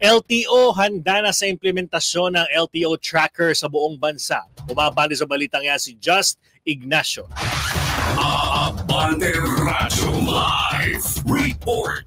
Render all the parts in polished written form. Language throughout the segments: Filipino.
LTO handa na sa implementasyon ng LTO tracker sa buong bansa. Bumabali sa balitang yan si Just Ignacio. Abante Radyo Live Report.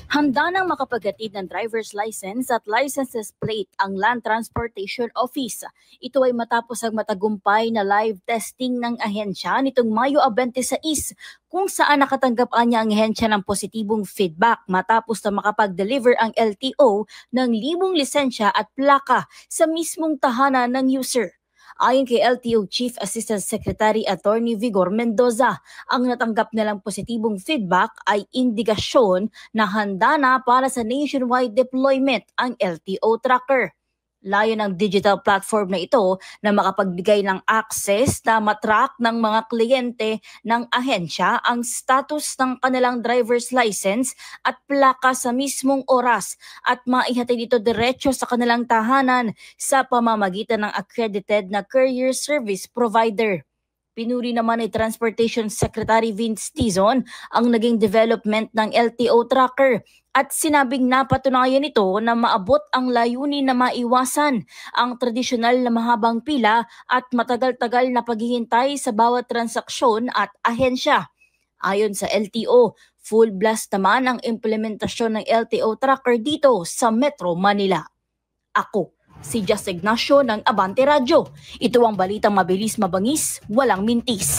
Handa nang makapaghatid ng driver's license at licenses plate ang Land Transportation Office. Ito ay matapos ang matagumpay na live testing ng ahensya nitong Mayo 26 kung saan nakatanggap niya ang ahensya ng positibong feedback matapos na makapag-deliver ang LTO ng libong lisensya at plaka sa mismong tahanan ng user. Ayon kay LTO Chief Assistant Secretary Attorney Vigor Mendoza, ang natanggap nilang positibong feedback ay indikasyon na handa na para sa nationwide deployment ang LTO tracker. Layo ng digital platform na ito na makapagbigay ng access na matrack ng mga kliyente ng ahensya ang status ng kanilang driver's license at plaka sa mismong oras at maihatid ito diretso sa kanilang tahanan sa pamamagitan ng accredited na courier service provider. Pinuri naman ni Transportation Secretary Vince Tizon ang naging development ng LTO tracker at sinabing napatunayan ito na maabot ang layunin na maiwasan ang tradisyonal na mahabang pila at matagal-tagal na paghihintay sa bawat transaksyon at ahensya. Ayon sa LTO, full blast naman ang implementasyon ng LTO tracker dito sa Metro Manila. Ako si Just Ignacio ng Abante Radyo. Ito ang balitang mabilis, mabangis, walang mintis.